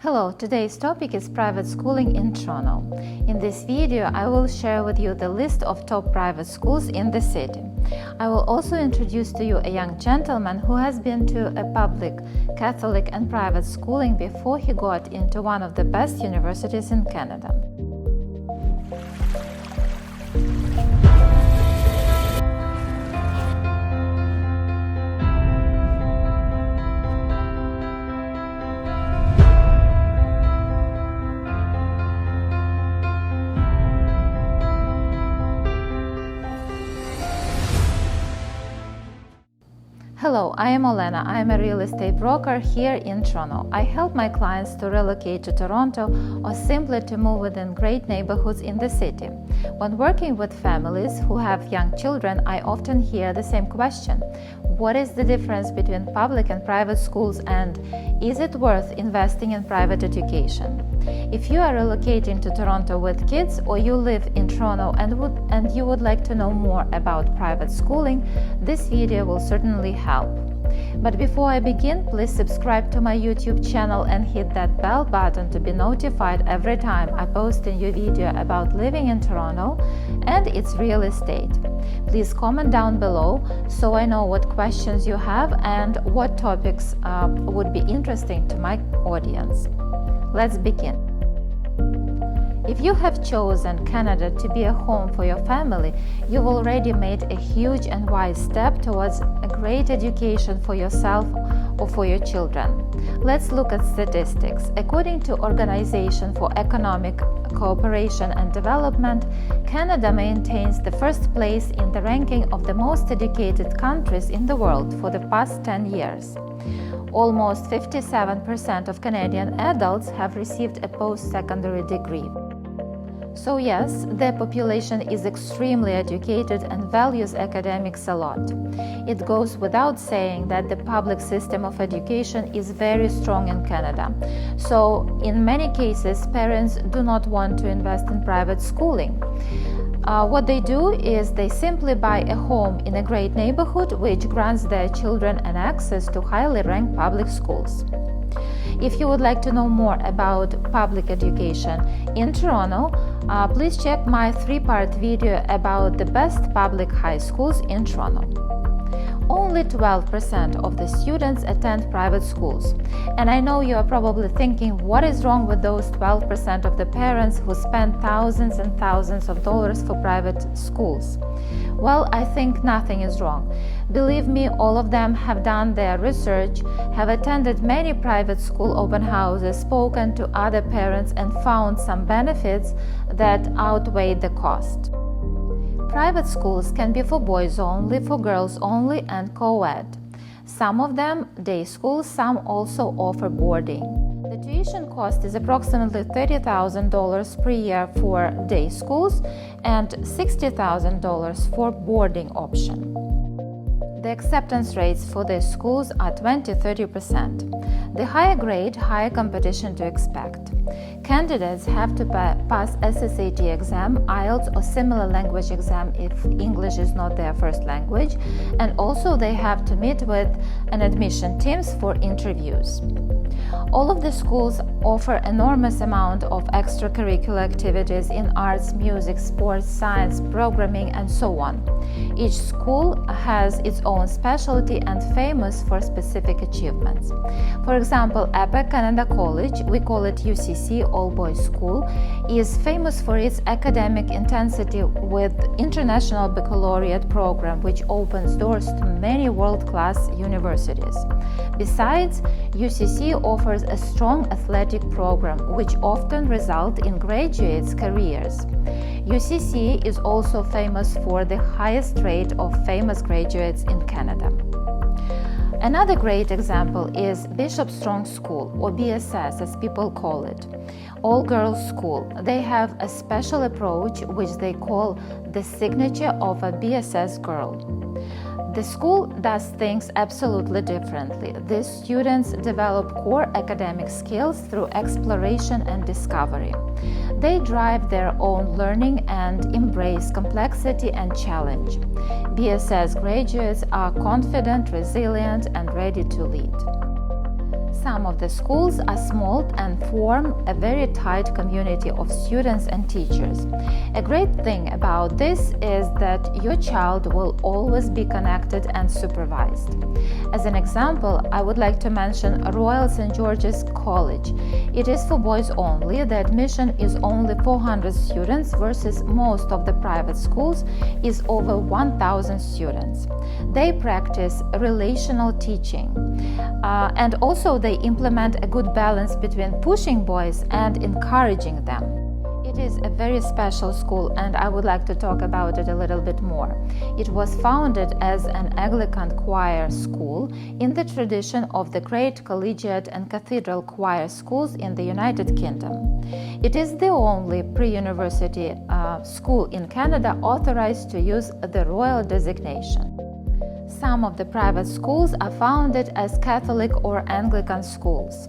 Hello, today's topic is private schooling in Toronto. In this video, I will share with you the list of top private schools in the city. I will also introduce to you a young gentleman who has been to a public, Catholic and private schooling before he got into one of the best universities in Canada. Hello, I am Olena. I am a real estate broker here in Toronto. I help my clients to relocate to Toronto or simply to move within great neighborhoods in the city. When working with families who have young children, I often hear the same question. What is the difference between public and private schools, and is it worth investing in private education? If you are relocating to Toronto with kids, or you live in Toronto and you would like to know more about private schooling, this video will certainly help. But before I begin, please subscribe to my YouTube channel and hit that bell button to be notified every time I post a new video about living in Toronto and its real estate. Please comment down below so I know what questions you have and what topics would be interesting to my audience. Let's begin. If you have chosen Canada to be a home for your family, you've already made a huge and wise step towards a great education for yourself or for your children. Let's look at statistics. According to Organization for Economic Cooperation and Development, Canada maintains the first place in the ranking of the most educated countries in the world for the past 10 years. Almost 57% of Canadian adults have received a post-secondary degree. So yes, the population is extremely educated and values academics a lot. It goes without saying that the public system of education is very strong in Canada. So in many cases, parents do not want to invest in private schooling. What they do is they simply buy a home in a great neighborhood which grants their children an access to highly ranked public schools. If you would like to know more about public education in Toronto, please check my 3-part video about the best public high schools in Toronto. Only 12% of the students attend private schools. And I know you are probably thinking, what is wrong with those 12% of the parents who spend thousands and thousands of dollars for private schools? Well, I think nothing is wrong. Believe me, all of them have done their research, have attended many private school open houses, spoken to other parents, and found some benefits that outweigh the cost. Private schools can be for boys only, for girls only, and co-ed. Some of them day schools, some also offer boarding. The tuition cost is approximately $30,000 per year for day schools and $60,000 for boarding option. The acceptance rates for these schools are 20–30%. The higher grade, higher competition to expect. Candidates have to pass SSAT exam, IELTS or similar language exam if English is not their first language, and also they have to meet with an admission teams for interviews. All of the schools offer enormous amount of extracurricular activities in arts, music, sports, science, programming, and so on. Each school has its own specialty and famous for specific achievements. For example, Havergal College, we call it UCC, All Boys School, is famous for its academic intensity with International Baccalaureate program, which opens doors to many world-class universities. Besides, UCC offers a strong athletic program, which often results in graduates' careers. UCC is also famous for the highest rate of famous graduates in Canada. Another great example is Bishop Strong School, or BSS as people call it, all-girls school. They have a special approach which they call the signature of a BSS girl. The school does things absolutely differently. These students develop core academic skills through exploration and discovery. They drive their own learning and embrace complexity and challenge. BSS graduates are confident, resilient, and ready to lead. Some of the schools are small and form a very tight community of students and teachers. A great thing about this is that your child will always be connected and supervised. As an example, I would like to mention Royal St. George's College. It is for boys only. The admission is only 400 students versus most of the private schools is over 1,000 students. They practice relational teaching and also they implement a good balance between pushing boys and encouraging them. It is a very special school and I would like to talk about it a little bit more. It was founded as an Anglican choir school in the tradition of the great collegiate and cathedral choir schools in the United Kingdom. It is the only pre-university school in Canada authorized to use the royal designation. Some of the private schools are founded as Catholic or Anglican schools.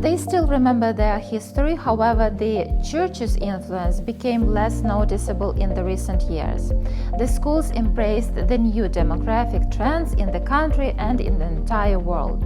They still remember their history, however, the church's influence became less noticeable in the recent years. The schools embraced the new demographic trends in the country and in the entire world.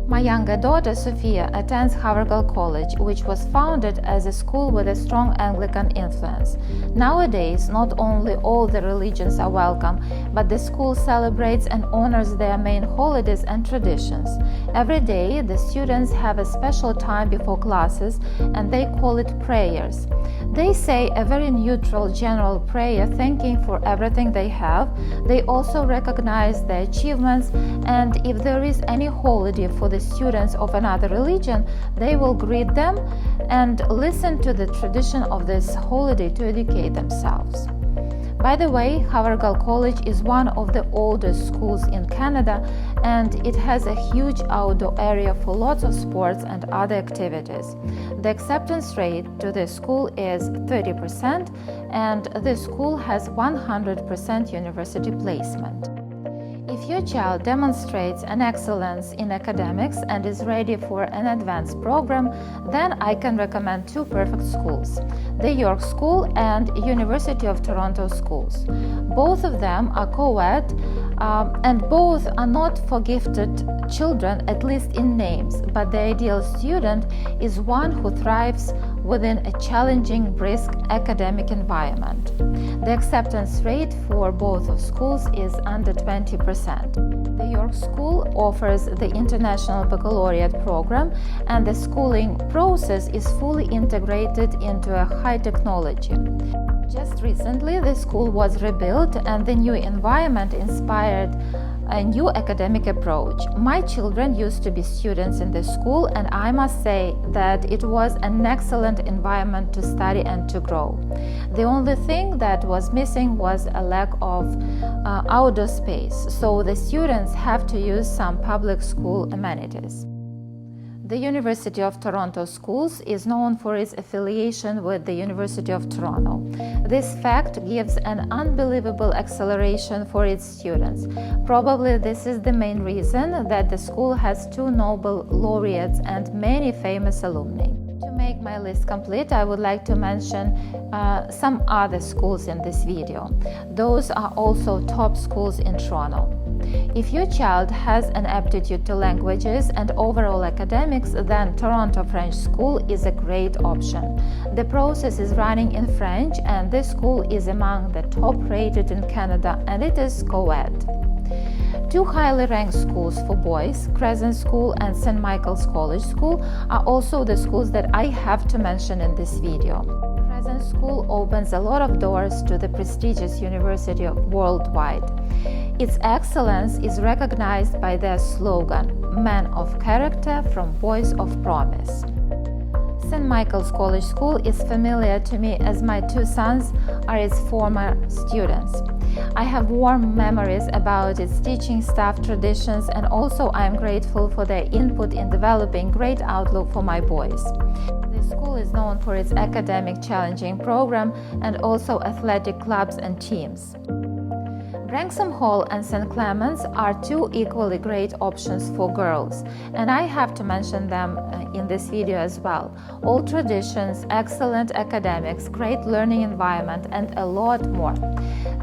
My younger daughter, Sophia, attends Havergal College, which was founded as a school with a strong Anglican influence. Nowadays, not only all the religions are welcome, but the school celebrates and honors their main holidays and traditions. Every day, the students have a special time before classes, and they call it prayers. They say a very neutral general prayer, thanking for everything they have. They also recognize their achievements, and if there is any holiday for the students of another religion, they will greet them and listen to the tradition of this holiday to educate themselves. By the way, Havergal College is one of the oldest schools in Canada and it has a huge outdoor area for lots of sports and other activities. The acceptance rate to the school is 30% and the school has 100% university placement. If your child demonstrates an excellence in academics and is ready for an advanced program, then I can recommend two perfect schools, the York School and University of Toronto schools. Both of them are co-ed and both are not for gifted children, at least in names, but the ideal student is one who thrives within a challenging, brisk academic environment. The acceptance rate for both of schools is under 20%. The York School offers the International Baccalaureate program and the schooling process is fully integrated into a high technology. Just recently, the school was rebuilt and the new environment inspired a new academic approach. My children used to be students in the school and I must say that it was an excellent environment to study and to grow. The only thing that was missing was a lack of outdoor space, so the students have to use some public school amenities. The University of Toronto Schools is known for its affiliation with the University of Toronto. This fact gives an unbelievable acceleration for its students. Probably this is the main reason that the school has two Nobel laureates and many famous alumni. To make my list complete, I would like to mention some other schools in this video. Those are also top schools in Toronto. If your child has an aptitude to languages and overall academics, then Toronto French School is a great option. The process is running in French and this school is among the top rated in Canada and it is co-ed. Two highly ranked schools for boys, Crescent School and St. Michael's College School, are also the schools that I have to mention in this video. Crescent School opens a lot of doors to the prestigious university worldwide. Its excellence is recognized by their slogan, Men of Character from Boys of Promise. St. Michael's College School is familiar to me as my two sons are its former students. I have warm memories about its teaching staff, traditions, and also I am grateful for their input in developing great outlook for my boys. The school is known for its academic challenging program and also athletic clubs and teams. Branksome Hall and St. Clement's are two equally great options for girls, and I have to mention them in this video as well. Old traditions, excellent academics, great learning environment, and a lot more.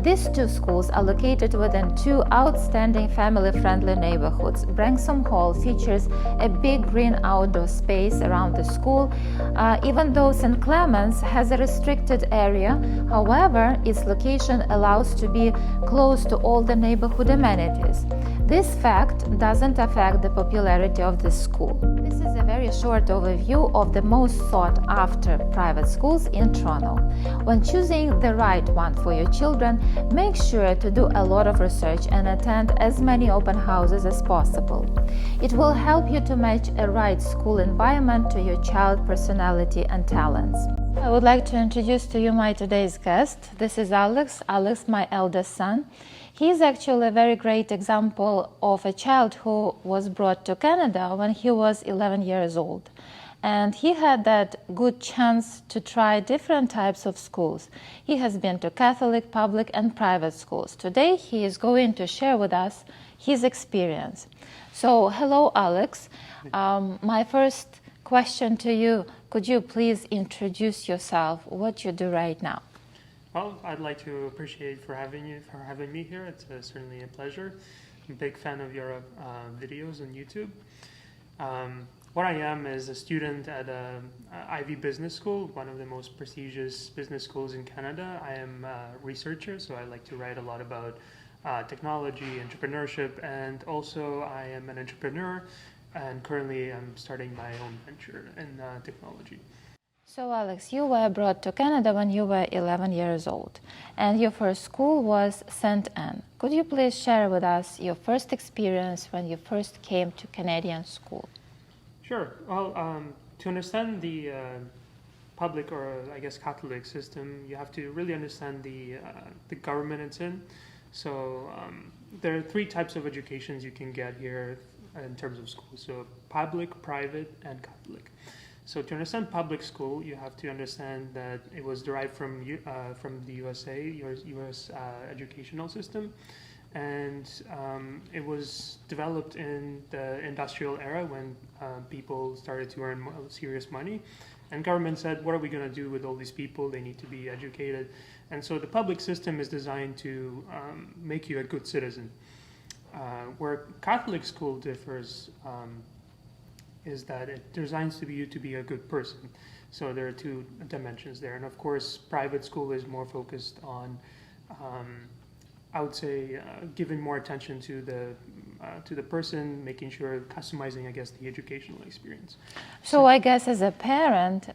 These two schools are located within two outstanding family-friendly neighborhoods. Branksome Hall features a big green outdoor space around the school, even though St. Clement's has a restricted area. However, its location allows to be close to all the neighborhood amenities. This fact doesn't affect the popularity of this school. This is a very short overview of the most sought-after private schools in Toronto. When choosing the right one for your children, make sure to do a lot of research and attend as many open houses as possible. It will help you to match a right school environment to your child's personality and talents. I would like to introduce to you my today's guest. This is Alex, my eldest son. He is actually a very great example of a child who was brought to Canada when he was 11 years old. And he had that good chance to try different types of schools. He has been to Catholic, public, and private schools. Today, he is going to share with us his experience. So, hello, Alex. My first question to you, could you please introduce yourself, what you do right now? Well, I'd like to appreciate for having me here. It's certainly a pleasure. I'm a big fan of your videos on YouTube. What I am is a student at Ivy Business School, one of the most prestigious business schools in Canada. I am a researcher, so I like to write a lot about technology, entrepreneurship, and also I am an entrepreneur, and currently I'm starting my own venture in technology. So Alex, you were brought to Canada when you were 11 years old, and your first school was St. Anne. Could you please share with us your first experience when you first came to Canadian school? Sure. Well, to understand the public, or I guess Catholic system, you have to really understand the government it's in. So there are three types of educations you can get here in terms of schools. So public, private, and Catholic. So to understand public school, you have to understand that it was derived from the USA, US educational system, and it was developed in the industrial era when people started to earn serious money, and government said, what are we going to do with all these people? They need to be educated. And so the public system is designed to make you a good citizen. Where Catholic school differs is that it designs you to be a good person. So there are two dimensions there. And of course, private school is more focused on, I would say, giving more attention to the person, making sure, customizing, I guess, the educational experience. So I guess as a parent,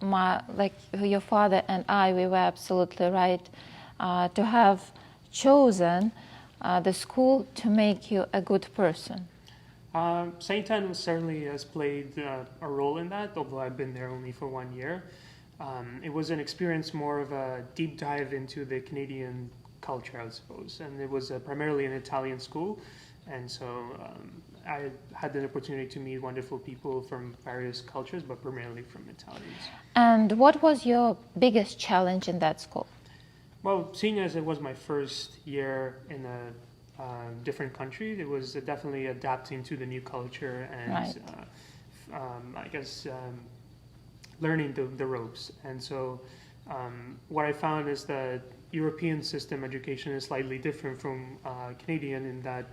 like your father and I, we were absolutely right to have chosen the school to make you a good person. St. Anne certainly has played a role in that, although I've been there only for 1 year. It was an experience more of a deep dive into the Canadian culture, I suppose, and it was primarily an Italian school, and so I had the opportunity to meet wonderful people from various cultures, but primarily from Italians. And what was your biggest challenge in that school? Well, seeing as it was my first year in a different country, it was definitely adapting to the new culture and right. I guess learning the ropes. And so what I found is that European system education is slightly different from Canadian in that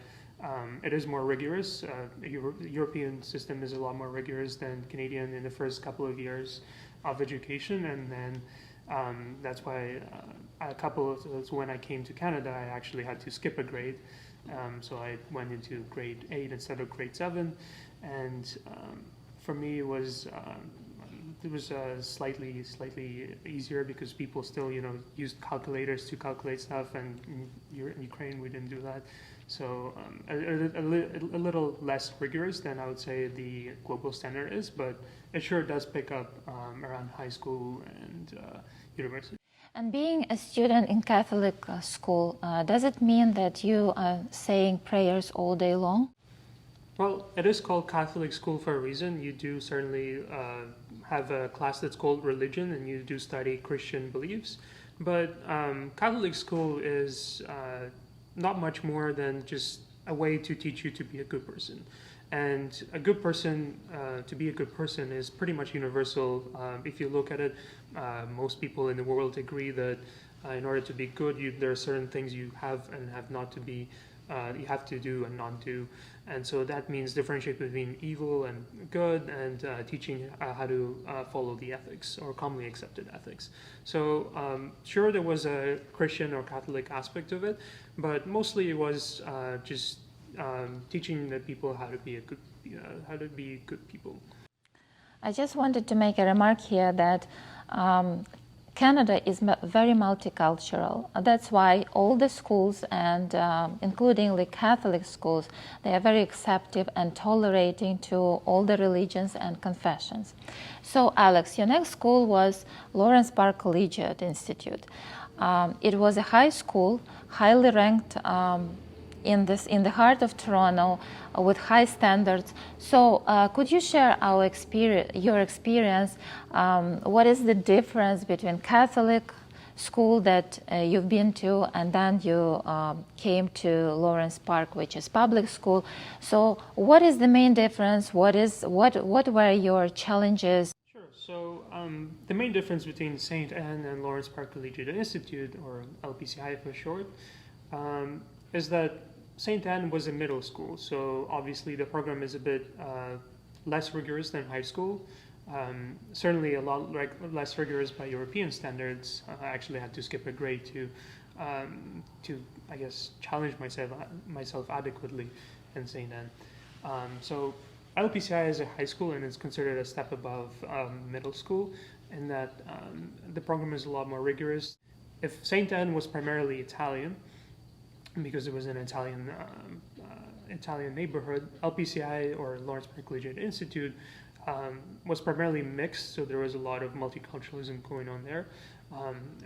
it is more rigorous. The European system is a lot more rigorous than Canadian in the first couple of years of education, and then that's why so when I came to Canada, I actually had to skip a grade. So I went into grade 8 instead of grade 7. And for me, it was slightly easier because people still, used calculators to calculate stuff. And in Ukraine, we didn't do that. So a little less rigorous than I would say the global standard is, but it sure does pick up around high school and university. And being a student in Catholic school, does it mean that you are saying prayers all day long? Well, it is called Catholic school for a reason. You do certainly have a class that's called religion, and you do study Christian beliefs. But Catholic school is not much more than just a way to teach you to be a good person. And a good person, to be a good person, is pretty much universal. If you look at it, most people in the world agree that in order to be good, there are certain things you have and have not to be, you have to do and not do. And so that means differentiate between evil and good, and teaching how to follow the ethics or commonly accepted ethics. So sure, there was a Christian or Catholic aspect of it, but mostly it was just teaching the people how to be good people. I just wanted to make a remark here that Canada is very multicultural. That's why all the schools, and including the Catholic schools, they are very accepting and tolerating to all the religions and confessions. So, Alex, your next school was Lawrence Park Collegiate Institute. It was a high school, highly ranked in the heart of Toronto, with high standards. So could you share your experience? What is the difference between Catholic school that you've been to, and then you came to Lawrence Park, which is public school? So what is the main difference? What were your challenges? Sure. So the main difference between St. Anne and Lawrence Park Collegiate Institute, or LPCI for short, is that St. Anne was a middle school, so obviously the program is a bit less rigorous than high school. Certainly a lot less rigorous by European standards. I actually had to skip a grade to I guess challenge myself adequately in St. Anne. So LPCI is a high school, and it's considered a step above middle school in that the program is a lot more rigorous. If St. Anne was primarily Italian, because it was an Italian neighborhood, LPCI, or Lawrence Park Collegiate Institute, was primarily mixed, so there was a lot of multiculturalism going on there.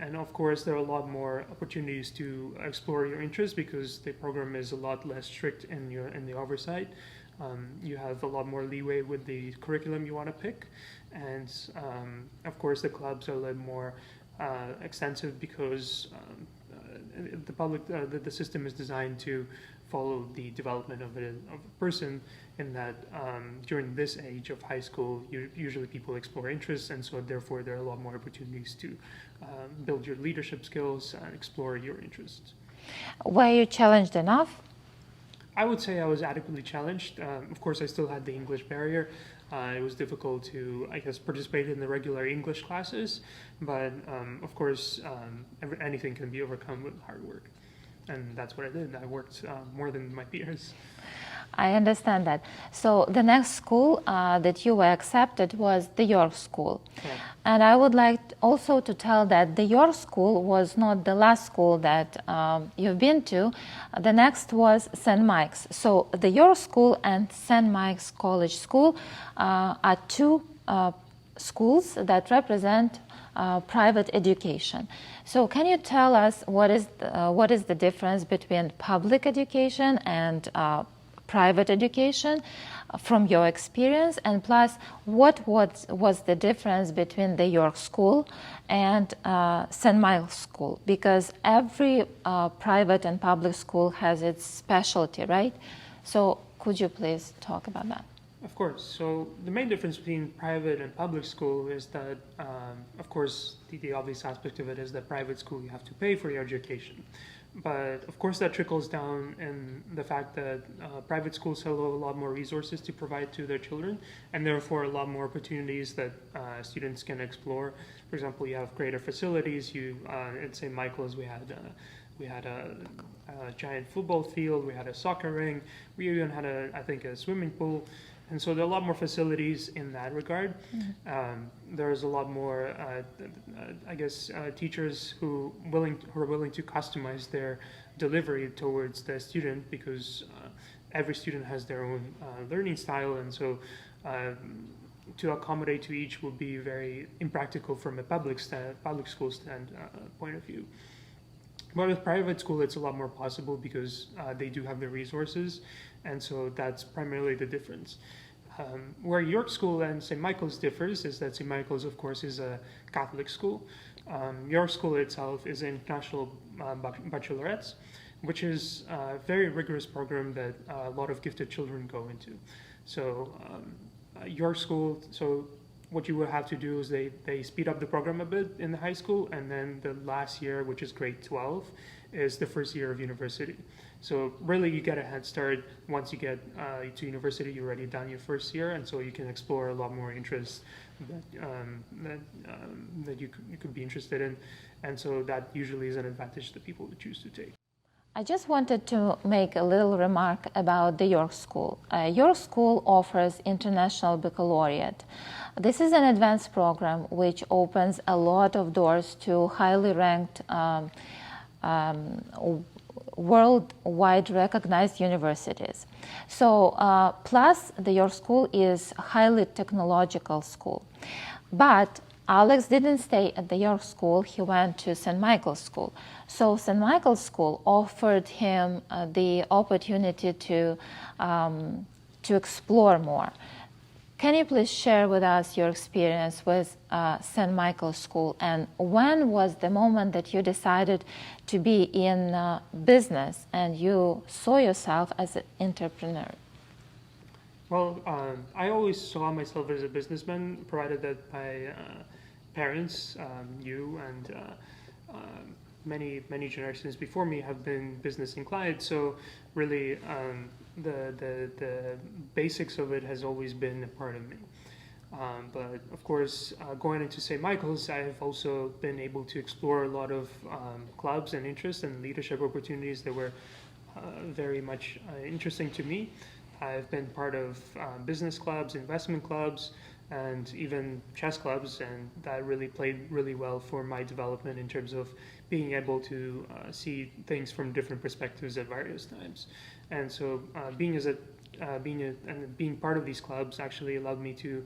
And of course, there are a lot more opportunities to explore your interests because the program is a lot less strict in the oversight. You have a lot more leeway with the curriculum you want to pick, and of course, the clubs are a little more extensive because the system is designed to follow the development of a person, in that during this age of high school, usually people explore interests, and so therefore there are a lot more opportunities to build your leadership skills and explore your interests. Were you challenged enough? I would say I was adequately challenged. Of course, I still had the English barrier. It was difficult to, I guess, participate in the regular English classes, but of course, anything can be overcome with hard work. And that's what I did. I worked more than my peers. I understand that. So the next school that you were accepted was the York School. Yeah. And I would like also to tell that the York School was not the last school that you've been to. The next was St. Mike's. So the York School and St. Mike's College School are two schools that represent private education. So can you tell us what is the difference between public education and private education from your experience, and plus what was the difference between the York School and St. Michael's School? Because every private and public school has its specialty, right? So could you please talk about that? Of course. So the main difference between private and public school is that, of course, the obvious aspect of it is that private school you have to pay for your education. But of course that trickles down in the fact that private schools have a lot more resources to provide to their children, and therefore a lot more opportunities that students can explore. For example, you have greater facilities. At St. Michael's we had a giant football field, we had a soccer ring, we even had I think a swimming pool. And so there are a lot more facilities in that regard. Mm-hmm. There's a lot more, teachers who are willing to customize their delivery towards the student, because every student has their own learning style, and so to accommodate to each would be very impractical from a public school point of view. But with private school, it's a lot more possible because they do have the resources, and so that's primarily the difference. Where York School and St. Michael's differs is that St. Michael's, of course, is a Catholic school. York School itself is an international baccalaureate, which is a very rigorous program that a lot of gifted children go into. So your school, so what you will have to do is they speed up the program a bit in the high school, and then the last year, which is grade 12, is the first year of university. So really you get a head start. Once you get to university, you've already done your first year, and so you can explore a lot more interests that you could be interested in. And so that usually is an advantage that people would choose to take. I just wanted to make a little remark about the York School. York School offers International Baccalaureate. This is an advanced program which opens a lot of doors to highly ranked worldwide recognized universities. So plus the York School is a highly technological school. But Alex didn't stay at the York School, he went to St. Michael's School. So St. Michael's School offered him the opportunity to explore more. Can you please share with us your experience with St. Michael's School, and when was the moment that you decided to be in business and you saw yourself as an entrepreneur? Well, I always saw myself as a businessman, provided that my parents, you and many generations before me have been business inclined. So really, the basics of it has always been a part of me. But of course, going into St. Michael's, I've also been able to explore a lot of clubs and interests and leadership opportunities that were very much interesting to me. I've been part of business clubs, investment clubs, and even chess clubs, and that really played really well for my development in terms of being able to see things from different perspectives at various times. And so being part of these clubs actually allowed me to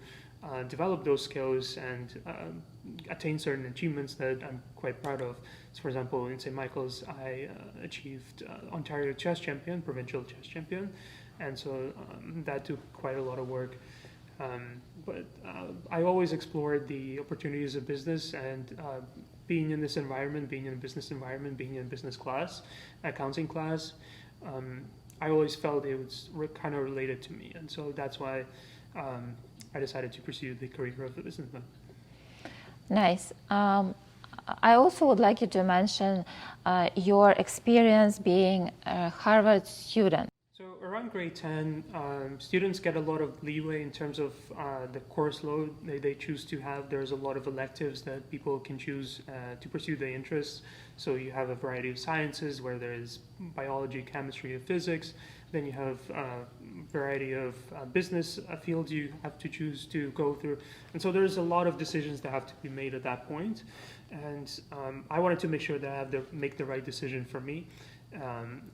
develop those skills and attain certain achievements that I'm quite proud of. So for example, in St. Michael's, I achieved Ontario chess champion, provincial chess champion, and so that took quite a lot of work. But I always explored the opportunities of business, and being in this environment, being in a business environment, being in business class, accounting class, I always felt it was kind of related to me. And so that's why I decided to pursue the career of a businessman. Nice. I also would like you to mention your experience being a Harvard student. So around grade 10, students get a lot of leeway in terms of the course load they choose to have. There's a lot of electives that people can choose to pursue their interests. So you have a variety of sciences where there's biology, chemistry, and physics. Then you have a variety of business fields you have to choose to go through. And so there's a lot of decisions that have to be made at that point. And I wanted to make sure that I have to make the right decision for me.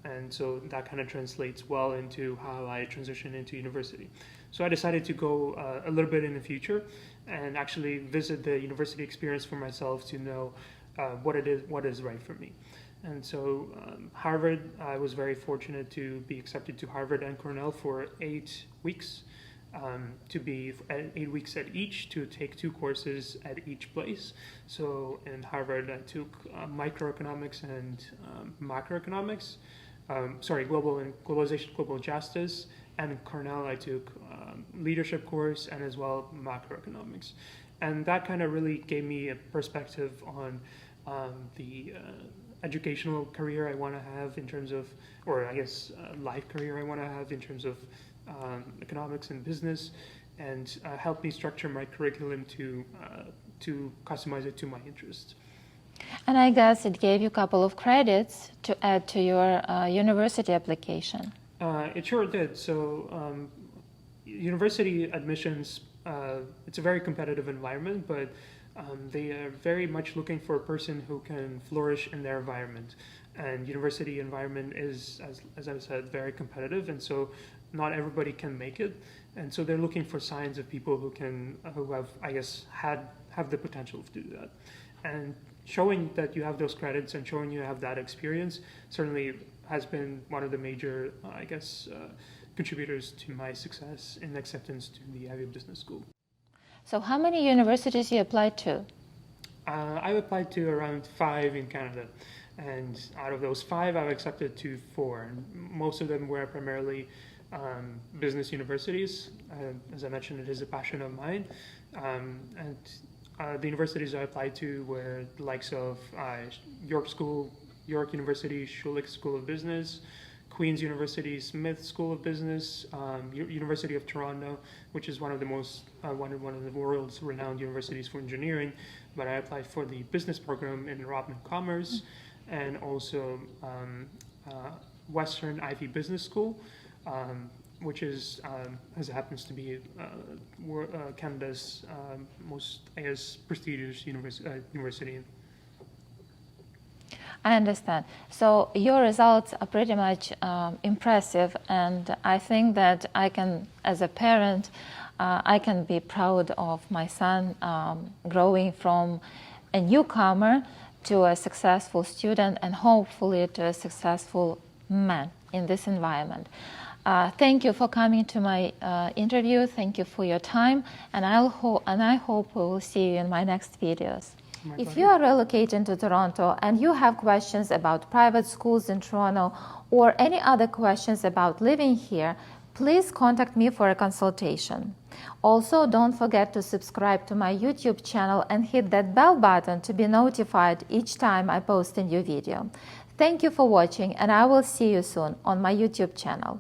And so that kind of translates well into how I transition into university. So I decided to go a little bit in the future and actually visit the university experience for myself to know what is right for me. And so Harvard, I was very fortunate to be accepted to Harvard and Cornell for 8 weeks, to be 8 weeks at each, to take 2 courses at each place. So in Harvard, I took microeconomics and macroeconomics, globalization, global justice, and in Cornell, I took leadership course and as well macroeconomics. And that kind of really gave me a perspective on the educational career I want to have in terms of, or I guess life career I want to have in terms of economics and business, and help me structure my curriculum to customize it to my interests. And I guess it gave you a couple of credits to add to your university application. It sure did. So university admissions, it's a very competitive environment, but they are very much looking for a person who can flourish in their environment. And university environment is, as I said, very competitive, and so not everybody can make it. And so they're looking for signs of people who have, I guess, have the potential to do that. And showing that you have those credits and showing you have that experience certainly has been one of the major, I guess, contributors to my success in acceptance to the Ivy Business School. So how many universities you applied to? I applied to around 5 in Canada. And out of those 5, I've accepted to 4. And most of them were primarily business universities. As I mentioned, it is a passion of mine. And the universities I applied to were the likes of York University, Schulich School of Business, Queen's University, Smith School of Business, University of Toronto, which is one of the world's renowned universities for engineering. But I applied for the business program in Rotman Commerce, and also Western Ivy Business School, which is, as it happens to be, Canada's most, I guess, prestigious university. I understand. So your results are pretty much impressive, and I think that I can, as a parent, I can be proud of my son growing from a newcomer to a successful student and hopefully to a successful man in this environment. Thank you for coming to my interview. Thank you for your time, and I hope we will see you in my next videos. If you are relocating to Toronto and you have questions about private schools in Toronto or any other questions about living here, please contact me for a consultation. Also, don't forget to subscribe to my YouTube channel and hit that bell button to be notified each time I post a new video. Thank you for watching, and I will see you soon on my YouTube channel.